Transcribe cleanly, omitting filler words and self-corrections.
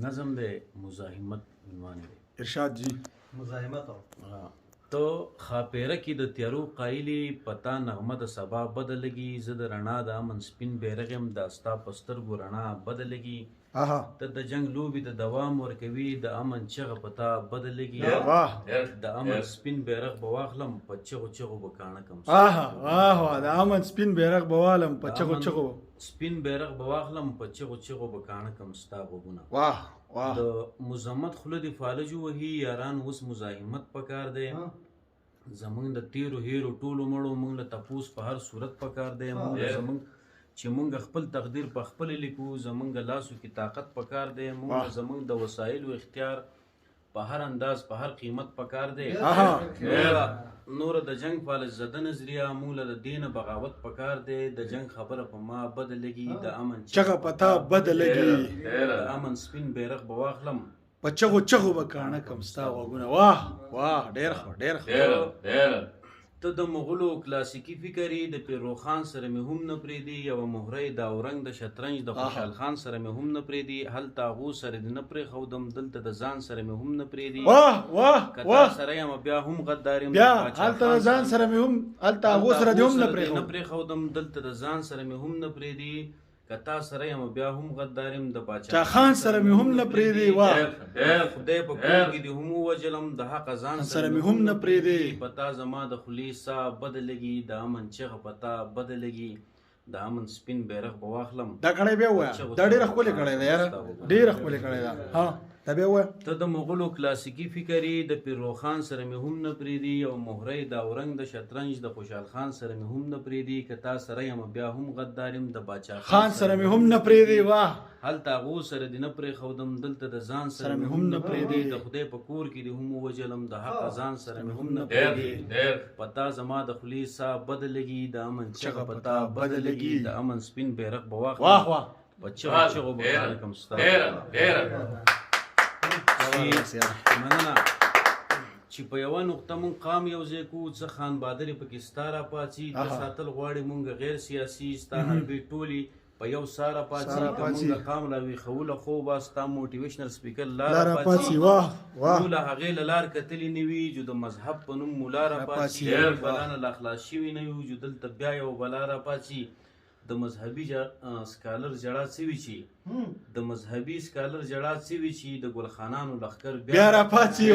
نظم دے مزاحمت عنوان دی. ارشاد جی. مزاحمت تو خاپیره کې د تیارو قایلی پتا نغمه د سبا بدلږي زه د رڼا د امن سپین بیرغ یم دا ستا په سترګو رڼا بدلږي ته د جنگ لوبې د دوام ورکوي د امن چغه پتا بدلږي د امن سپین بیرغ به واخلم په چغو چغو به کاڼه کم د امن سپین بیرغ به والم په چغو چغو سپین بیرغ به واخلم په چغو چغو به کاڼه کم ستا غوږونه. واه د مزمت خوله د فالجو وهي یاران اوس مزاحمت پکار دی زمونږ د تیرو هیرو ټولو مړو مونږ له تپوس په هر صورت پکار دی زمونږ چې مونږ خپل تقدیر په خپل لیکو زمونږ لاسو کې طاقت پکار دی مونږ زمونږ د وسایلو اختیار په هر انداز په هر قیمت پکار دی نور د جنگ فالج زده نظریه مونږ له دین بغاوت پکار دی د جنگ خبره په ما بد لګي د امن چغه پتا بد لګي د امن سپین بیرغ به واخلم په چغو چغو به کاڼه کم ستا غوږونه. واه ډېر ښه ته د مغولو کلاسیکي فکري د پیرو خان سره مې هم نه پرېږدي یوه مهره د اورنګ د شطرنج د خوشحال خان سره مې هم نه پرېږدي هلته هغو سره دې نه پرېښودم دلته د ځان سره مې هم نه پرېږدي که تا سره یم بیا هم غدار یم هلته د ځان سره مې هم هلته هغو سره دې هم نه پرېښودم دلته د ځان سره مې هم نه پرېږدي که تا سره یم بیا هم غدار یم د باچا خان سره مې هم نه پرېږدي خدای په کور کې دې هم ووجلم د حق ځان سره مې هم نه پرېږدي پتا زما د خولې سا بد لګي د امن چغه پتا بد لګي د امن سپین بیرغ به واخلم. دا کړی بیا ووایه دا ډېره ښکلې کړې ده یاره ډېره ښکلې کړې ده دا بیا ووایه. ته د مغولو کلاسیکي فکري د پیرو خان سره مې هم نه پرېږدي یو مهره د اورنګ د شطرنج د خوشحال خان سره مې هم نه پرېږدي که تا سره یم بیا هم غدار یم د باچا خان سره مې هم نه پرېږدي هلته هغو سره دې نه پرېښودم دلته د ځان سره مې هم نه پرېږدي د خدای په کور کې دې هم ووجلم د حق ځان سره مې هم نه پرېږدي پتا زما د خولې سا بد لګي د امن چغه پتا بد لګي د امن سپین بیرغ به واخلم په چغو چغو به کاڼه کم ستا. مننه چې په یوه نقطه مونږ قام یو ځای کوو څه خان بادرې پکې ستا راپاڅي ته ساتل غواړې مونږ غیر سیاسي ستا حربې ټولې په یو سا راپاڅي که مونږ قام راویښوله خو به ستا موټیویشنل سپیکر لا راپاڅي نو له هغې له لار کتلې نه وي جو د مذهب په نوم ملا راپاڅي بلا نه لا خلاص شوي نه یو جو دلته بیا یو بلا راپاڅي د مذهبي سکالر جړه څه وي چې د مذهبي سکالر جړه څه وي چې د ګلخانانو لښکر بیا راپاڅي.